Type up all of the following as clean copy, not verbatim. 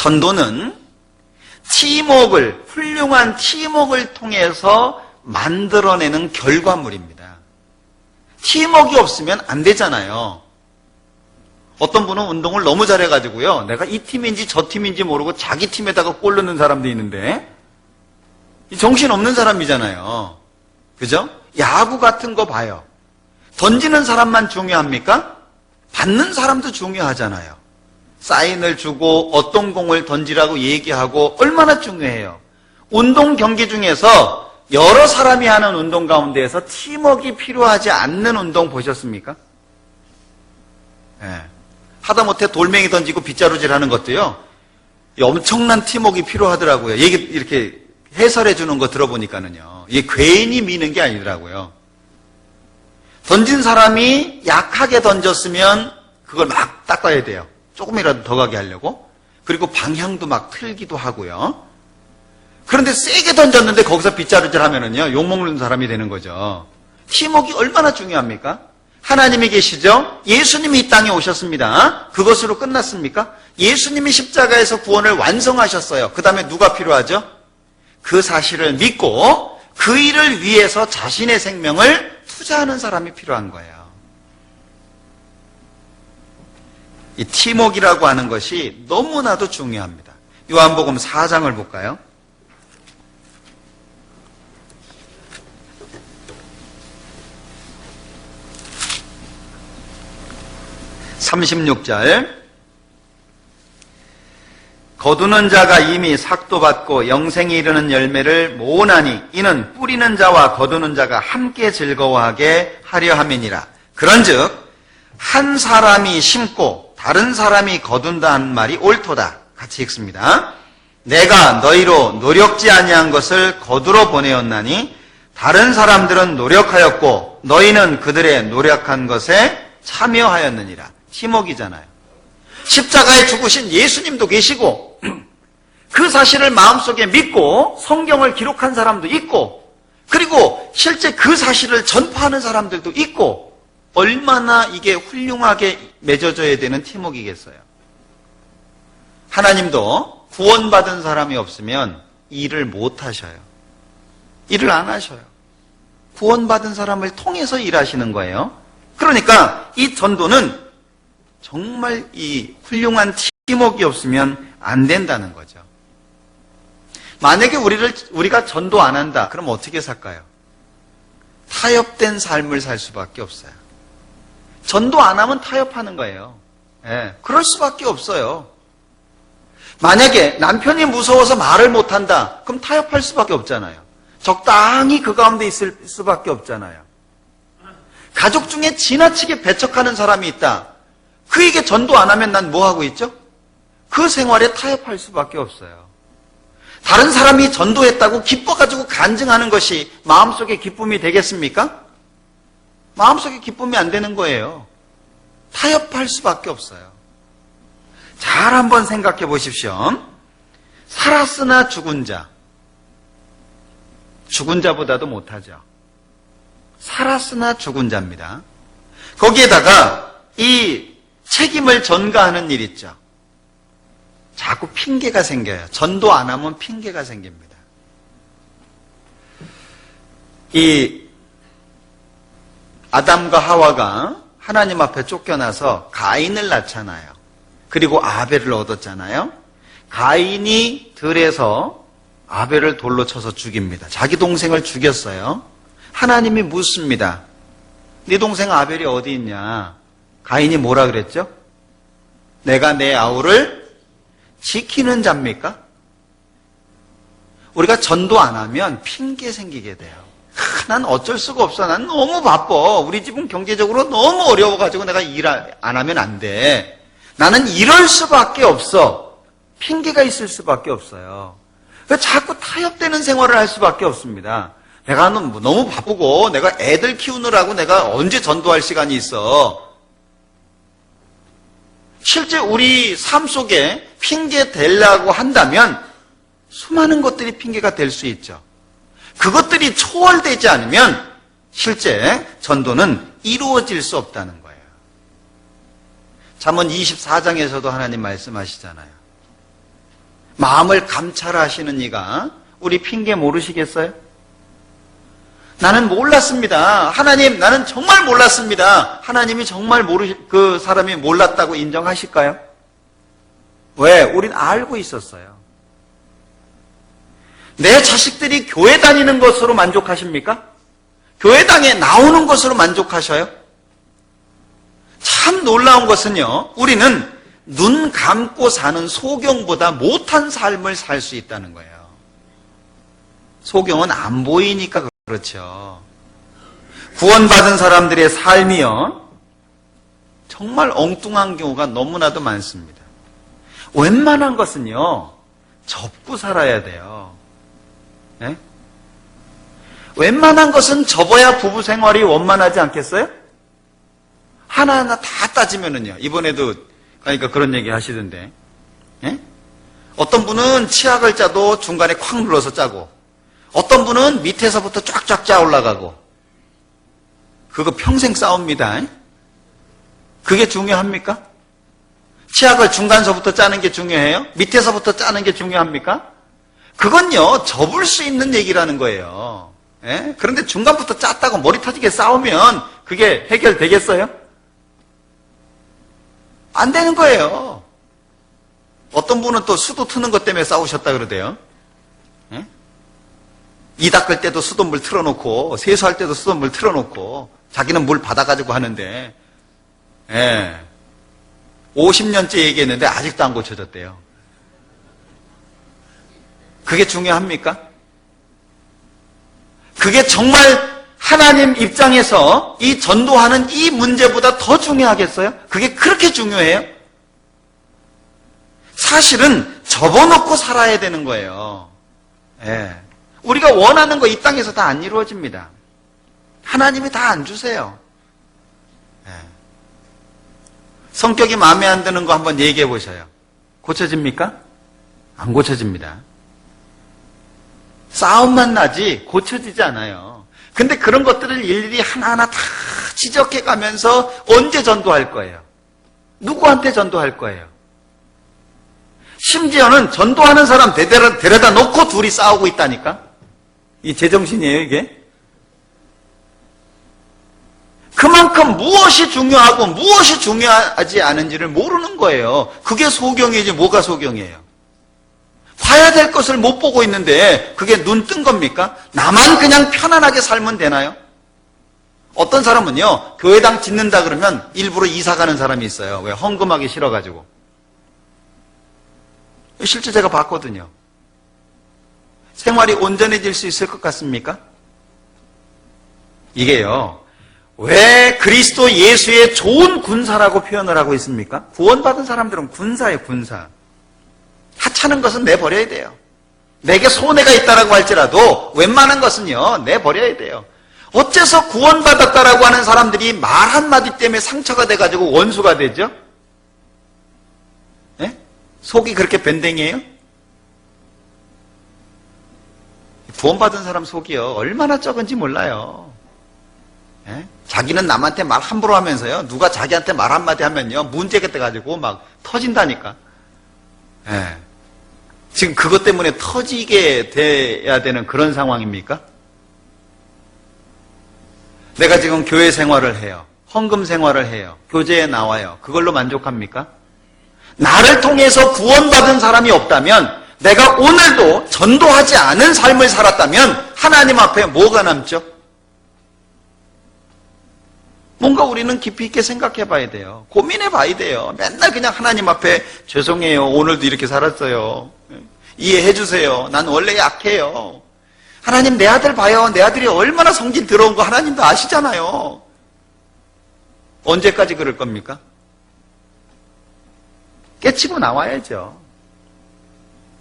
전도는 팀워크를, 훌륭한 팀워크를 통해서 만들어내는 결과물입니다. 팀워크가 없으면 안 되잖아요. 어떤 분은 운동을 너무 잘해가지고요, 내가 이 팀인지 저 팀인지 모르고 자기 팀에다가 골 넣는 사람도 있는데, 정신없는 사람이잖아요. 그죠? 야구 같은 거 봐요. 던지는 사람만 중요합니까? 받는 사람도 중요하잖아요. 사인을 주고 어떤 공을 던지라고 얘기하고 얼마나 중요해요. 운동 경기 중에서 여러 사람이 하는 운동 가운데에서 팀워크가 필요하지 않는 운동 보셨습니까? 네. 하다못해 돌멩이 던지고 빗자루질 하는 것도요, 엄청난 팀워크가 필요하더라고요. 이렇게 해설해 주는 거 들어보니까는요, 이게 괜히 미는 게 아니더라고요. 던진 사람이 약하게 던졌으면 그걸 막 닦아야 돼요. 조금이라도 더 가게 하려고. 그리고 방향도 막 틀기도 하고요. 그런데 세게 던졌는데 거기서 빗자루질 하면은요, 욕먹는 사람이 되는 거죠. 팀워크가 얼마나 중요합니까? 하나님이 계시죠? 예수님이 이 땅에 오셨습니다. 그것으로 끝났습니까? 예수님이 십자가에서 구원을 완성하셨어요. 그 다음에 누가 필요하죠? 그 사실을 믿고 그 일을 위해서 자신의 생명을 투자하는 사람이 필요한 거예요. 이 팀워크라고 하는 것이 너무나도 중요합니다. 요한복음 4장을 볼까요? 36절, 거두는 자가 이미 삭도 받고 영생에 이르는 열매를 모으나니 이는 뿌리는 자와 거두는 자가 함께 즐거워하게 하려 함이니라. 그런즉 한 사람이 심고 다른 사람이 거둔다 한 말이 옳도다. 같이 읽습니다. 내가 너희로 노력지 아니한 것을 거두러 보내었나니 다른 사람들은 노력하였고 너희는 그들의 노력한 것에 참여하였느니라. 팀워크잖아요. 십자가에 죽으신 예수님도 계시고 그 사실을 마음속에 믿고 성경을 기록한 사람도 있고, 그리고 실제 그 사실을 전파하는 사람들도 있고, 얼마나 이게 훌륭하게 맺어져야 되는 팀워크이겠어요. 하나님도 구원받은 사람이 없으면 일을 못 하셔요. 일을 안 하셔요. 구원받은 사람을 통해서 일하시는 거예요. 그러니까 이 전도는 정말 이 훌륭한 팀워크가 없으면 안 된다는 거죠. 만약에 우리가 전도 안 한다, 그럼 어떻게 살까요? 타협된 삶을 살 수밖에 없어요. 전도 안 하면 타협하는 거예요. 예, 그럴 수밖에 없어요. 만약에 남편이 무서워서 말을 못 한다, 그럼 타협할 수밖에 없잖아요. 적당히 그 가운데 있을 수밖에 없잖아요. 가족 중에 지나치게 배척하는 사람이 있다. 그에게 전도 안 하면 난 뭐 하고 있죠? 그 생활에 타협할 수밖에 없어요. 다른 사람이 전도했다고 기뻐가지고 간증하는 것이 마음속에 기쁨이 되겠습니까? 마음속에 기쁨이 안 되는 거예요. 타협할 수밖에 없어요. 잘 한번 생각해 보십시오. 살았으나 죽은 자. 죽은 자보다도 못하죠. 살았으나 죽은 자입니다. 거기에다가 이 책임을 전가하는 일 있죠. 자꾸 핑계가 생겨요. 전도 안 하면 핑계가 생깁니다. 이 아담과 하와가 하나님 앞에 쫓겨나서 가인을 낳잖아요. 그리고 아벨을 얻었잖아요. 가인이 들에서 아벨을 돌로 쳐서 죽입니다. 자기 동생을 죽였어요. 하나님이 묻습니다. 네 동생 아벨이 어디 있냐? 가인이 뭐라 그랬죠? 내가 내 아우를 지키는 자입니까? 우리가 전도 안 하면 핑계 생기게 돼요. 난 어쩔 수가 없어. 난 너무 바빠. 우리 집은 경제적으로 너무 어려워가지고 내가 일 안 하면 안 돼. 나는 이럴 수밖에 없어. 핑계가 있을 수밖에 없어요. 그래서 자꾸 타협되는 생활을 할 수밖에 없습니다. 내가 너무 바쁘고 내가 애들 키우느라고 내가 언제 전도할 시간이 있어. 실제 우리 삶 속에 핑계 대려고 한다면 수많은 것들이 핑계가 될 수 있죠. 그것들이 초월되지 않으면 실제 전도는 이루어질 수 없다는 거예요. 잠언 24장에서도 하나님 말씀하시잖아요. 마음을 감찰하시는 이가 우리 핑계 모르시겠어요? 나는 몰랐습니다. 하나님, 나는 정말 몰랐습니다. 하나님이 정말 그 사람이 몰랐다고 인정하실까요? 왜? 우린 알고 있었어요. 내 자식들이 교회 다니는 것으로 만족하십니까? 교회당에 나오는 것으로 만족하셔요? 참 놀라운 것은요, 우리는 눈 감고 사는 소경보다 못한 삶을 살 수 있다는 거예요. 소경은 안 보이니까 그렇죠. 구원받은 사람들의 삶이요, 정말 엉뚱한 경우가 너무나도 많습니다. 웬만한 것은요, 접고 살아야 돼요. 네? 웬만한 것은 접어야 부부 생활이 원만하지 않겠어요? 하나하나 다 따지면은요, 이번에도 그러니까 그런 얘기 하시던데, 예? 어떤 분은 치약을 짜도 중간에 콱 눌러서 짜고, 어떤 분은 밑에서부터 쫙쫙 짜 올라가고, 그거 평생 싸웁니다. 그게 중요합니까? 치약을 중간서부터 짜는 게 중요해요? 밑에서부터 짜는 게 중요합니까? 그건요, 접을 수 있는 얘기라는 거예요. 예? 그런데 중간부터 짰다고 머리 터지게 싸우면 그게 해결되겠어요? 안 되는 거예요. 어떤 분은 또 수도 트는 것 때문에 싸우셨다 그러대요. 예? 이 닦을 때도 수돗물 틀어놓고, 세수할 때도 수돗물 틀어놓고, 자기는 물 받아가지고 하는데, 예. 50년째 얘기했는데 아직도 안 고쳐졌대요. 그게 중요합니까? 그게 정말 하나님 입장에서 이 전도하는 이 문제보다 더 중요하겠어요? 그게 그렇게 중요해요? 사실은 접어놓고 살아야 되는 거예요. 예. 우리가 원하는 거 이 땅에서 다 안 이루어집니다. 하나님이 다 안 주세요. 예. 성격이 마음에 안 드는 거 한번 얘기해 보셔요. 고쳐집니까? 안 고쳐집니다. 싸움만 나지 고쳐지지 않아요. 근데 그런 것들을 일일이 하나하나 다 지적해 가면서 언제 전도할 거예요? 누구한테 전도할 거예요? 심지어는 전도하는 사람 데려다 놓고 둘이 싸우고 있다니까? 이 제정신이에요, 이게? 그만큼 무엇이 중요하고 무엇이 중요하지 않은지를 모르는 거예요. 그게 소경이지 뭐가 소경이에요? 봐야 될 것을 못 보고 있는데 그게 눈 뜬 겁니까? 나만 그냥 편안하게 살면 되나요? 어떤 사람은요, 교회당 짓는다 그러면 일부러 이사 가는 사람이 있어요. 왜? 헌금하기 싫어가지고. 실제 제가 봤거든요. 생활이 온전해질 수 있을 것 같습니까? 이게요, 왜 그리스도 예수의 좋은 군사라고 표현을 하고 있습니까? 구원받은 사람들은 군사예요, 군사. 하찮은 것은 내버려야 돼요. 내게 손해가 있다라고 할지라도 웬만한 것은요, 내버려야 돼요. 어째서 구원받았다라고 하는 사람들이 말 한마디 때문에 상처가 돼가지고 원수가 되죠? 예? 속이 그렇게 밴댕이에요? 구원받은 사람 속이요, 얼마나 적은지 몰라요. 예? 자기는 남한테 말 함부로 하면서요, 누가 자기한테 말 한마디 하면요, 문제가 돼가지고 막 터진다니까. 예. 지금 그것 때문에 터지게 돼야 되는 그런 상황입니까? 내가 지금 교회 생활을 해요. 헌금 생활을 해요. 교제에 나와요. 그걸로 만족합니까? 나를 통해서 구원받은 사람이 없다면, 내가 오늘도 전도하지 않은 삶을 살았다면 하나님 앞에 뭐가 남죠? 뭔가 우리는 깊이 있게 생각해 봐야 돼요. 고민해 봐야 돼요. 맨날 그냥 하나님 앞에 죄송해요. 오늘도 이렇게 살았어요. 이해해 주세요. 난 원래 약해요. 하나님, 내 아들 봐요. 내 아들이 얼마나 성질 더러운 거 하나님도 아시잖아요. 언제까지 그럴 겁니까? 깨치고 나와야죠.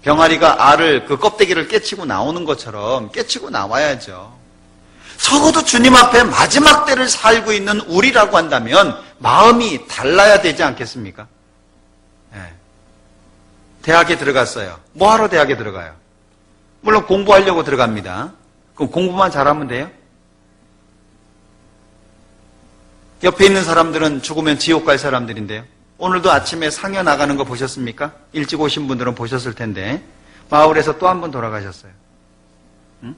병아리가 알을, 그 껍데기를 깨치고 나오는 것처럼 깨치고 나와야죠. 적어도 주님 앞에 마지막 때를 살고 있는 우리라고 한다면 마음이 달라야 되지 않겠습니까? 네. 대학에 들어갔어요. 뭐하러 대학에 들어가요? 물론 공부하려고 들어갑니다. 그럼 공부만 잘하면 돼요? 옆에 있는 사람들은 죽으면 지옥 갈 사람들인데요. 오늘도 아침에 상여 나가는 거 보셨습니까? 일찍 오신 분들은 보셨을 텐데 마을에서 또 한 분 돌아가셨어요. 응?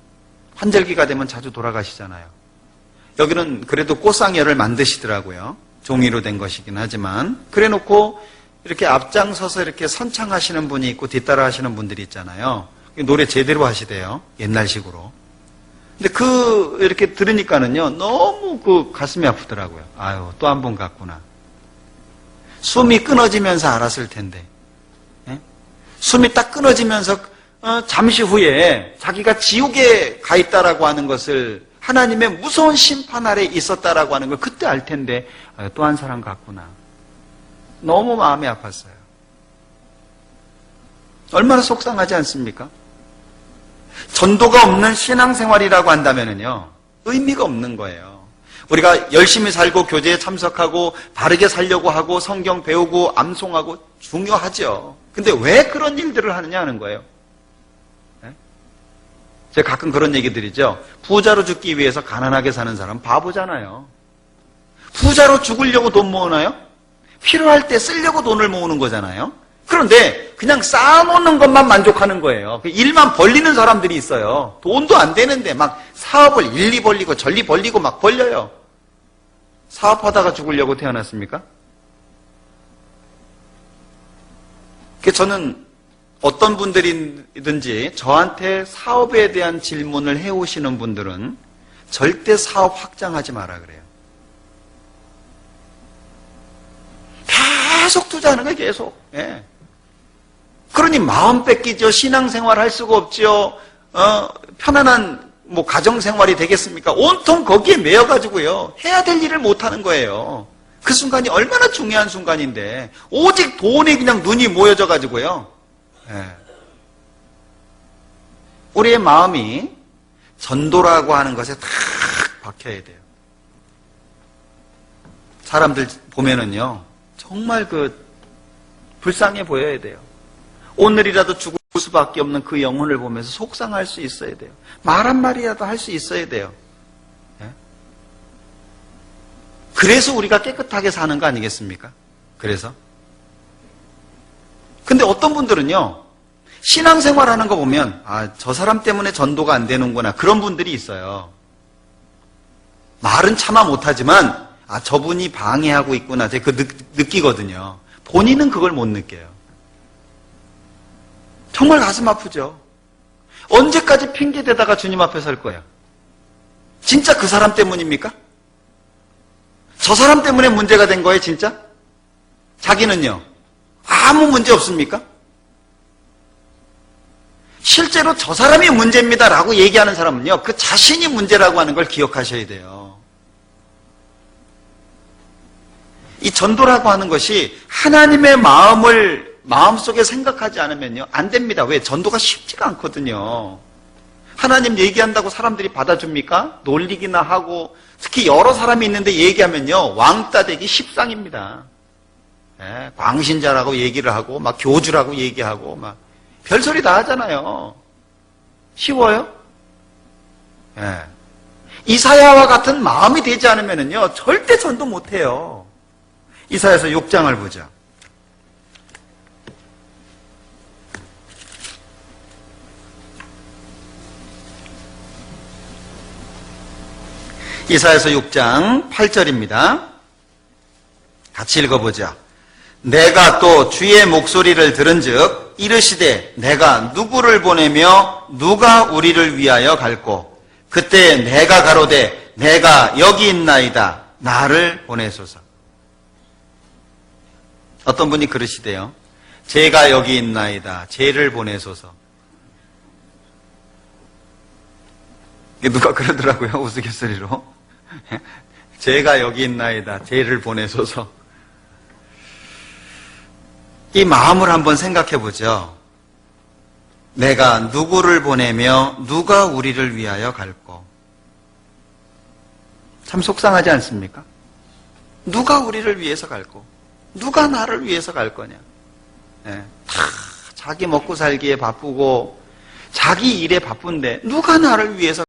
환절기가 되면 자주 돌아가시잖아요. 여기는 그래도 꽃상여를 만드시더라고요. 종이로 된 것이긴 하지만 그래놓고 이렇게 앞장서서 이렇게 선창하시는 분이 있고 뒤따라 하시는 분들이 있잖아요. 노래 제대로 하시대요. 옛날식으로. 근데 이렇게 들으니까는요, 너무 가슴이 아프더라고요. 아유, 또 한 번 갔구나. 숨이 끊어지면서 알았을 텐데. 예? 숨이 딱 끊어지면서, 잠시 후에 자기가 지옥에 가 있다라고 하는 것을 하나님의 무서운 심판 아래 있었다라고 하는 걸 그때 알 텐데, 아유, 또 한 사람 갔구나. 너무 마음이 아팠어요. 얼마나 속상하지 않습니까? 전도가 없는 신앙생활이라고 한다면요, 의미가 없는 거예요. 우리가 열심히 살고 교제에 참석하고 바르게 살려고 하고 성경 배우고 암송하고 중요하죠. 근데 왜 그런 일들을 하느냐 하는 거예요. 네? 제가 가끔 그런 얘기 드리죠. 부자로 죽기 위해서 가난하게 사는 사람 바보잖아요. 부자로 죽으려고 돈 모으나요? 필요할 때 쓰려고 돈을 모으는 거잖아요. 그런데 그냥 쌓아놓는 것만 만족하는 거예요. 일만 벌리는 사람들이 있어요. 돈도 안 되는데 막 사업을 일리 벌리고 전리 벌리고 막 벌려요. 사업하다가 죽으려고 태어났습니까? 저는 어떤 분들이든지 저한테 사업에 대한 질문을 해오시는 분들은 절대 사업 확장하지 마라 그래요. 계속 투자하는 거예요, 계속. 예. 그러니 마음 뺏기죠. 신앙생활 할 수가 없죠. 편안한 가정생활이 되겠습니까? 온통 거기에 매여가지고요. 해야 될 일을 못하는 거예요. 그 순간이 얼마나 중요한 순간인데 오직 돈에 그냥 눈이 모여져가지고요. 예. 우리의 마음이 전도라고 하는 것에 탁 박혀야 돼요. 사람들 보면은요. 정말 불쌍해 보여야 돼요. 오늘이라도 죽을 수밖에 없는 그 영혼을 보면서 속상할 수 있어야 돼요. 말 한마디라도 할 수 있어야 돼요. 예? 그래서 우리가 깨끗하게 사는 거 아니겠습니까? 그래서. 근데 어떤 분들은요, 신앙생활 하는 거 보면, 저 사람 때문에 전도가 안 되는구나. 그런 분들이 있어요. 말은 차마 못하지만, 저분이 방해하고 있구나. 제가 느끼거든요. 본인은 그걸 못 느껴요. 정말 가슴 아프죠. 언제까지 핑계대다가 주님 앞에 설 거예요? 진짜 그 사람 때문입니까? 저 사람 때문에 문제가 된 거예요, 진짜? 자기는요? 아무 문제 없습니까? 실제로 저 사람이 문제입니다라고 얘기하는 사람은요, 그 자신이 문제라고 하는 걸 기억하셔야 돼요. 이 전도라고 하는 것이 하나님의 마음속에 생각하지 않으면요, 안 됩니다. 왜? 전도가 쉽지가 않거든요. 하나님 얘기한다고 사람들이 받아줍니까? 놀리기나 하고, 특히 여러 사람이 있는데 얘기하면요, 왕따 되기 십상입니다. 예, 광신자라고 얘기를 하고, 막 교주라고 얘기하고, 막 별소리 다 하잖아요. 쉬워요? 예. 이사야와 같은 마음이 되지 않으면요, 절대 전도 못해요. 이사야서 6장을 보죠. 이사야서 6장 8절입니다. 같이 읽어보죠. 내가 또 주의 목소리를 들은즉 이르시되 내가 누구를 보내며 누가 우리를 위하여 갈꼬. 그때 내가 가로되 내가 여기 있나이다. 나를 보내소서. 어떤 분이 그러시대요. 제가 여기 있나이다. 쟤를 보내소서. 누가 그러더라고요. 우스갯소리로. 제가 여기 있나이다. 쟤를 보내소서. 이 마음을 한번 생각해 보죠. 내가 누구를 보내며 누가 우리를 위하여 갈꼬. 참 속상하지 않습니까? 누가 우리를 위해서 갈꼬. 누가 나를 위해서 갈 거냐. 네. 다 자기 먹고 살기에 바쁘고 자기 일에 바쁜데 누가 나를 위해서